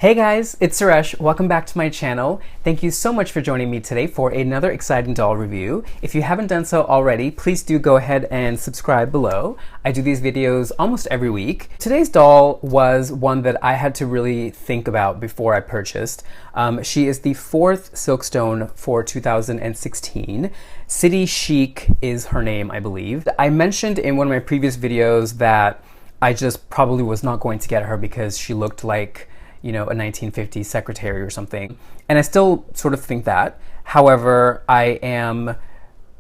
Hey guys, it's Suresh. Welcome back to my channel. Thank you so much for joining me today for another exciting doll review. If you haven't done so already, please do go ahead and subscribe below. I do these videos almost every week. Today's doll was one that I had to really think about before I purchased. She is the fourth Silkstone for 2016. City Chic is her name, I believe. I mentioned in one of my previous videos that I just probably was not going to get her because she looked like, you know, a 1950s secretary or something. And I still sort of think that. However, I am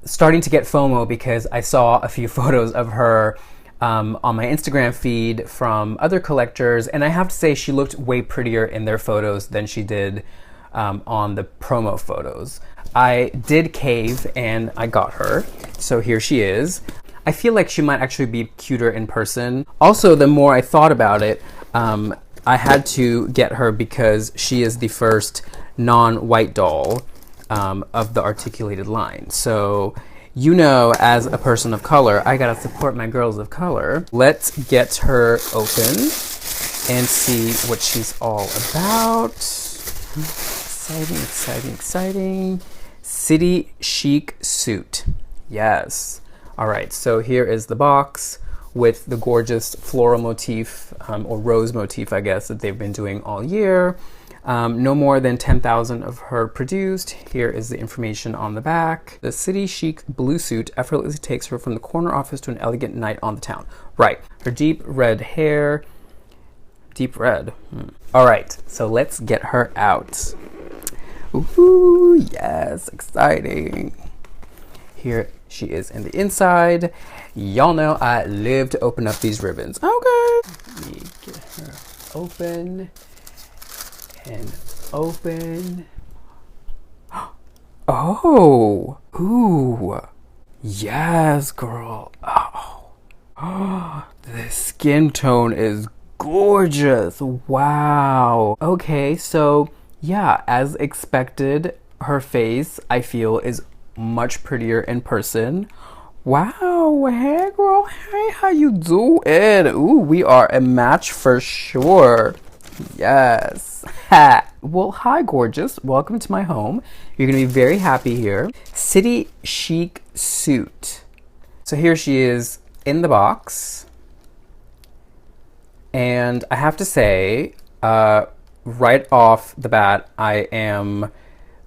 starting to get FOMO because I saw a few photos of her on my Instagram feed from other collectors, and I have to say she looked way prettier in their photos than she did on the promo photos. I did cave and I got her, so here she is. I feel like she might actually be cuter in person. Also, the more I thought about it, I had to get her because she is the first non-white doll of the articulated line. So, you know, as a person of color, I gotta support my girls of color. Let's get her open and see what she's all about. Exciting, exciting, exciting. City Chic Suit. Yes. All right, so here is the box with the gorgeous floral motif, or rose motif, I guess, that they've been doing all year. No more than 10,000 of her produced. Here is the information on the back. The City Chic blue suit effortlessly takes her from the corner office to an elegant night on the town. Right, her deep red hair. Deep red. All right, so let's get her out. Ooh, yes, exciting. Here she is in the inside. Y'all know I live to open up these ribbons. Okay. Let me get her open and open. Oh, ooh, yes, girl. Oh, the skin tone is gorgeous. Wow. Okay, so yeah, as expected, her face, I feel, is much prettier in person. Wow, hey girl, hey, how you doing? Ooh, we are a match for sure. Yes. Well, hi gorgeous, welcome to my home. You're gonna be very happy here. City Chic Suit. So here she is in the box. And I have to say, right off the bat, I am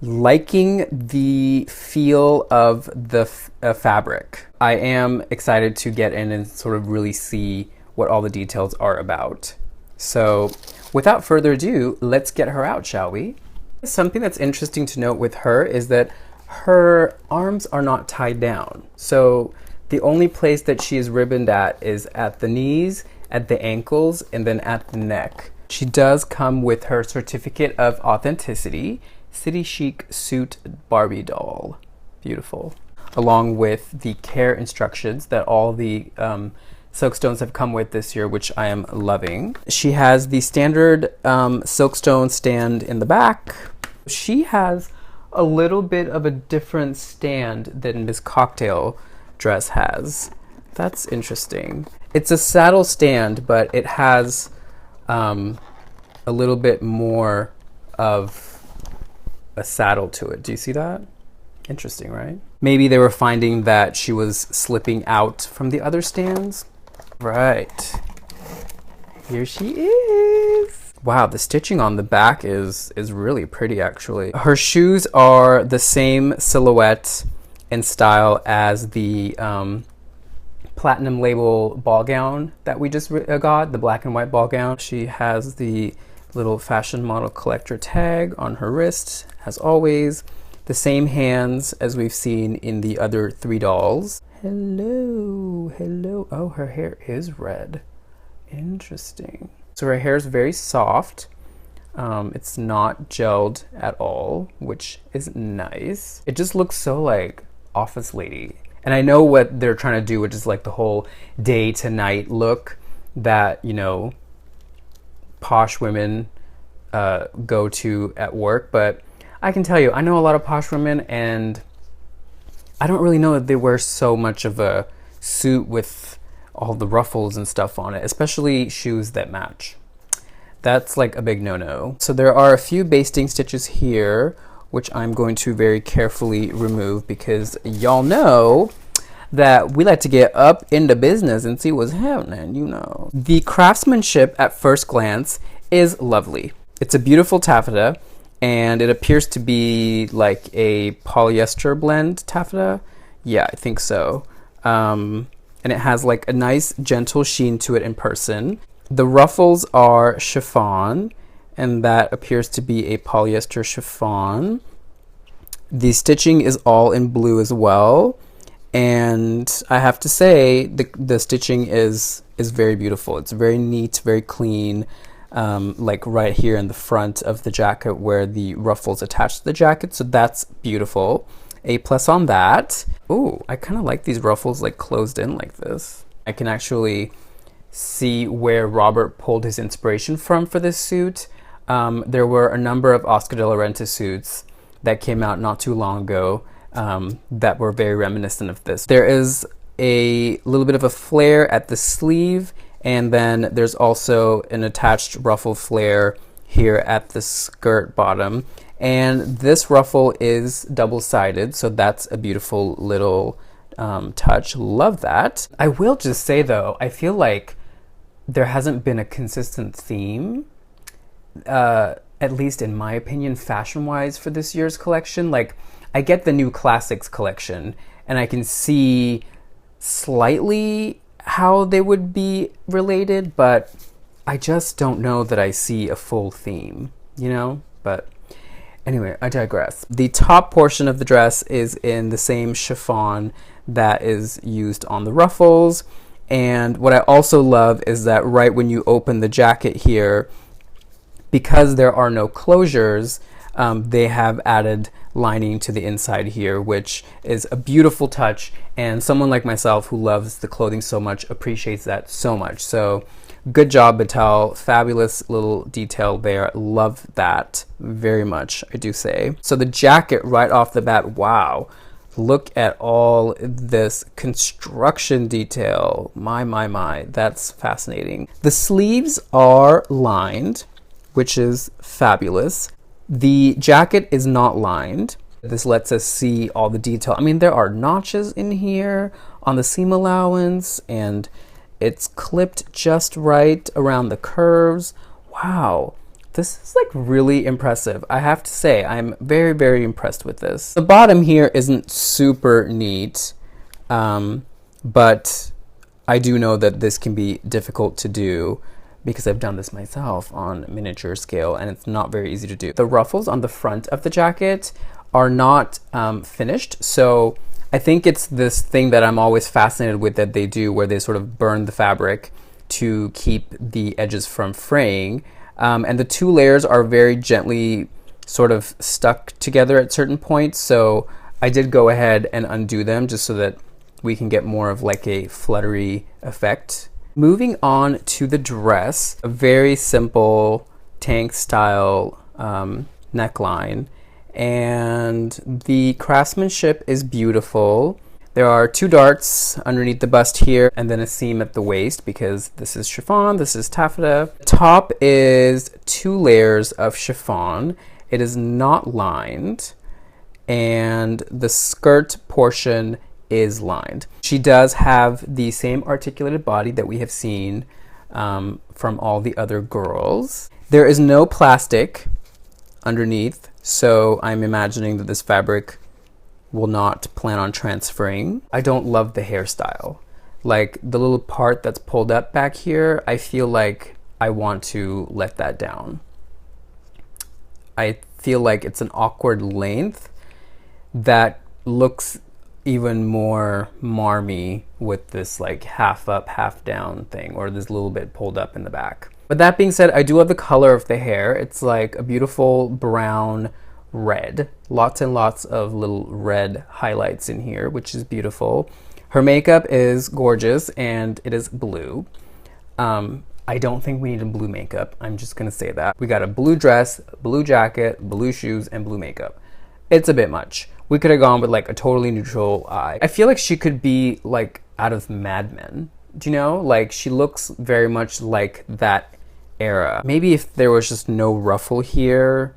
liking the feel of the fabric. I am excited to get in and sort of really see what all the details are about. So without further ado, let's get her out, shall we? Something that's interesting to note with her is that her arms are not tied down. So the only place that she is ribboned at is at the knees, at the ankles, and then at the neck. She does come with her certificate of authenticity, City Chic Suit Barbie doll. Beautiful. Along with the care instructions that all the Silkstones have come with this year, which I am loving. She has the standard Silkstone stand in the back. She has a little bit of a different stand than this cocktail dress has. That's interesting. It's a saddle stand, but it has a little bit more of a saddle to it. Do you see that? Interesting, right? Maybe they were finding that she was slipping out from the other stands. Right. Here she is. Wow, the stitching on the back is really pretty, actually. Her shoes are the same silhouette and style as the platinum label ball gown that we just got, the black and white ball gown. She has the little fashion model collector tag on her wrist, as always. The same hands as we've seen in the other three dolls. Hello, hello. Oh, her hair is red. Interesting. So her hair is very soft. It's not gelled at all, which is nice. It just looks so like office lady. And I know what they're trying to do, which is like the whole day to night look that, you know, posh women go to at work. But I can tell you, I know a lot of posh women, and I don't really know that they wear so much of a suit with all the ruffles and stuff on it, especially shoes that match. That's like a big no-no. So there are a few basting stitches here, which I'm going to very carefully remove because y'all know that we like to get up into business and see what's happening, you know. The craftsmanship at first glance is lovely. It's a beautiful taffeta, and it appears to be like a polyester blend taffeta. Yeah, I think so. And it has like a nice gentle sheen to it in person. The ruffles are chiffon, and that appears to be a polyester chiffon. The stitching is all in blue as well. And I have to say the stitching is very beautiful. It's very neat, very clean, like right here in the front of the jacket where the ruffles attach to the jacket. So that's beautiful. A+ on that. Ooh, I kind of like these ruffles like closed in like this. I can actually see where Robert pulled his inspiration from for this suit. There were a number of Oscar de la Renta suits that came out not too long ago that were very reminiscent of this. There is a little bit of a flare at the sleeve, and then there's also an attached ruffle flare here at the skirt bottom. And this ruffle is double-sided, so that's a beautiful little touch. Love that. I will just say though, I feel like there hasn't been a consistent theme, at least in my opinion, fashion-wise for this year's collection. Like, I get the new classics collection, and I can see slightly how they would be related, but I just don't know that I see a full theme, you know? But anyway, I digress. The top portion of the dress is in the same chiffon that is used on the ruffles. And what I also love is that right when you open the jacket here, because there are no closures, they have added lining to the inside here, which is a beautiful touch. And someone like myself who loves the clothing so much appreciates that so much. So good job, Battelle. Fabulous little detail there. Love that very much, I do say. So the jacket right off the bat, wow. Look at all this construction detail. My, that's fascinating. The sleeves are lined, which is fabulous. The jacket is not lined. This lets us see all the detail. I mean, there are notches in here on the seam allowance, and it's clipped just right around the curves. Wow, this is like really impressive. I have to say, I'm very, very impressed with this. The bottom here isn't super neat, but I do know that this can be difficult to do because I've done this myself on miniature scale, and it's not very easy to do. The ruffles on the front of the jacket are not finished, so I think it's this thing that I'm always fascinated with that they do, where they sort of burn the fabric to keep the edges from fraying. And the two layers are very gently sort of stuck together at certain points, so I did go ahead and undo them just so that we can get more of like a fluttery effect. Moving on to the dress, a very simple tank style neckline, and the craftsmanship is beautiful. There are two darts underneath the bust here, and then a seam at the waist because this is chiffon, this is taffeta. Top is 2 layers of chiffon. It is not lined, and the skirt portion is lined. She does have the same articulated body that we have seen from all the other girls. There is no plastic underneath, so I'm imagining that this fabric will not plan on transferring. I don't love the hairstyle. Like the little part that's pulled up back here, I feel like I want to let that down. I feel like it's an awkward length that looks even more marmy with this like half up, half down thing, or this little bit pulled up in the back. But that being said, I do love the color of the hair. It's like a beautiful brown red. Lots and lots of little red highlights in here, which is beautiful. Her makeup is gorgeous, and it is blue. I don't think we need a blue makeup. I'm just gonna say that. We got a blue dress, blue jacket, blue shoes, and blue makeup. It's a bit much. We could have gone with like a totally neutral eye. I feel like she could be like out of Mad Men. Do you know? Like she looks very much like that era. Maybe if there was just no ruffle here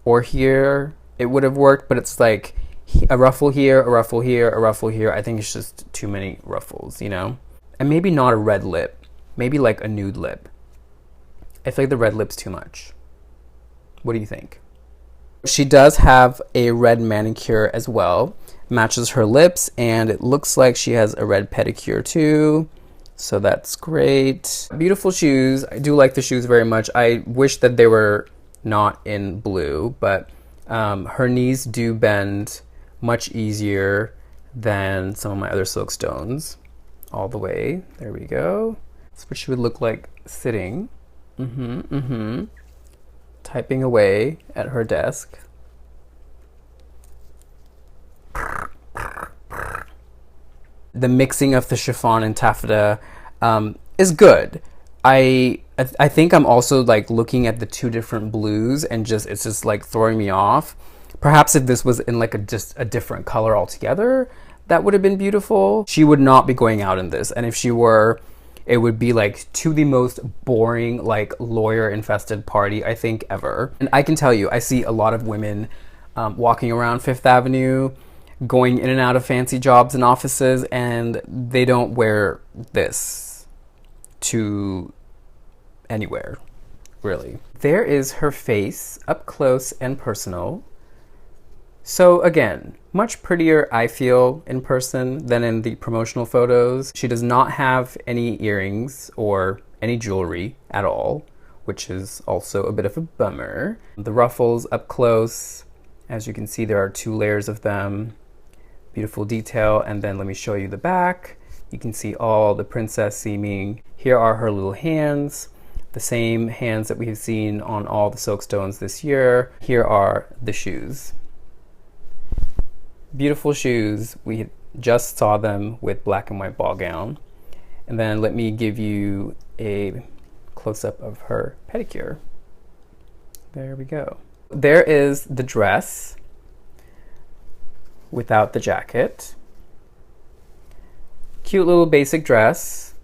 or here, it would have worked, but it's like a ruffle here, a ruffle here, a ruffle here. I think it's just too many ruffles, you know? And maybe not a red lip, maybe like a nude lip. I feel like the red lip's too much. What do you think? She does have a red manicure as well, matches her lips, and it looks like she has a red pedicure too. So that's great. Beautiful shoes. I do like the shoes very much. I wish that they were not in blue, but her knees do bend much easier than some of my other Silkstones. All the way. There we go. That's what she would look like sitting. Typing away at her desk. The mixing of the chiffon and taffeta is good. I think I'm also like looking at the two different blues and it's just like throwing me off. Perhaps if this was in like just a different color altogether, that would have been beautiful. She would not be going out in this, and if she were, it would be like to the most boring, like lawyer infested party I think ever. And I can tell you, I see a lot of women walking around Fifth Avenue, going in and out of fancy jobs and offices, and they don't wear this to anywhere, really. There is her face up close and personal. So again, much prettier, I feel, in person than in the promotional photos. She does not have any earrings or any jewelry at all, which is also a bit of a bummer. The ruffles up close, as you can see, there are 2 layers of them. Beautiful detail. And then let me show you the back. You can see all the princess seaming. Here are her little hands, the same hands that we have seen on all the Silkstones this year. Here are the shoes. Beautiful shoes. We just saw them with black and white ball gown. And then let me give you a close-up of her pedicure. There we go. There is the dress without the jacket. Cute little basic dress.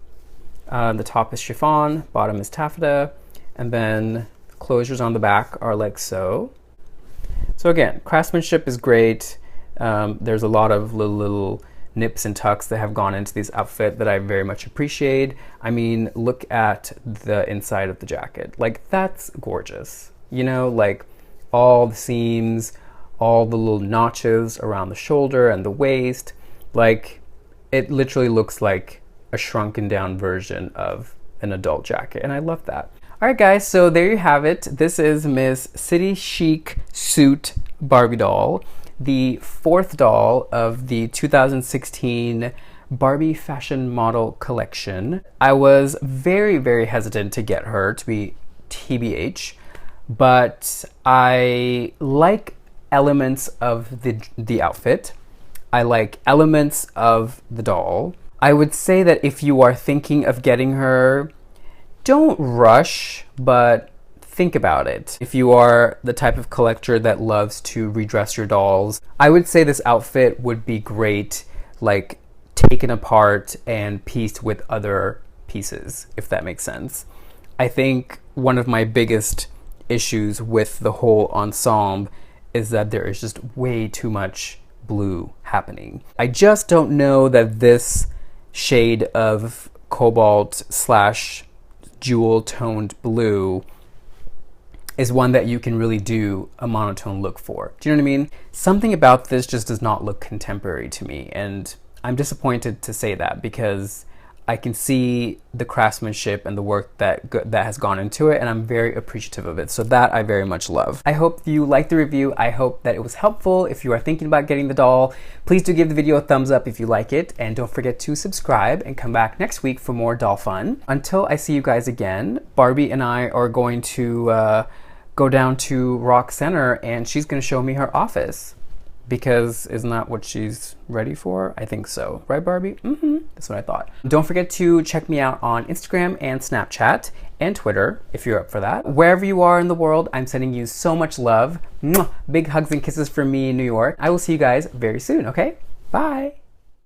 The top is chiffon, bottom is taffeta, and then the closures on the back are like so. So again, craftsmanship is great. There's a lot of little nips and tucks that have gone into this outfit that I very much appreciate. I mean, look at the inside of the jacket. Like, that's gorgeous. You know, like all the seams, all the little notches around the shoulder and the waist. Like, it literally looks like a shrunken down version of an adult jacket, and I love that. All right, guys, so there you have it. This is Miss City Chic Suit Barbie doll, the 4th doll of the 2016 Barbie Fashion Model Collection. I was very, very hesitant to get her, to be TBH, but I like elements of the outfit. I like elements of the doll. I would say that if you are thinking of getting her, don't rush, but think about it. If you are the type of collector that loves to redress your dolls, I would say this outfit would be great, like taken apart and pieced with other pieces, if that makes sense. I think one of my biggest issues with the whole ensemble is that there is just way too much blue happening. I just don't know that this shade of cobalt / jewel toned blue is one that you can really do a monotone look for. Do you know what I mean? Something about this just does not look contemporary to me, and I'm disappointed to say that because I can see the craftsmanship and the work that has gone into it, and I'm very appreciative of it. So that I very much love. I hope you liked the review. I hope that it was helpful. If you are thinking about getting the doll, please do give the video a thumbs up if you like it, and don't forget to subscribe and come back next week for more doll fun. Until I see you guys again, Barbie and I are going to go down to Rock Center, and she's going to show me her office. Because isn't that what she's ready for? I think so. Right, Barbie? That's what I thought. Don't forget to check me out on Instagram and Snapchat and Twitter if you're up for that. Wherever you are in the world, I'm sending you so much love. Mwah! Big hugs and kisses from me in New York. I will see you guys very soon, okay? Bye!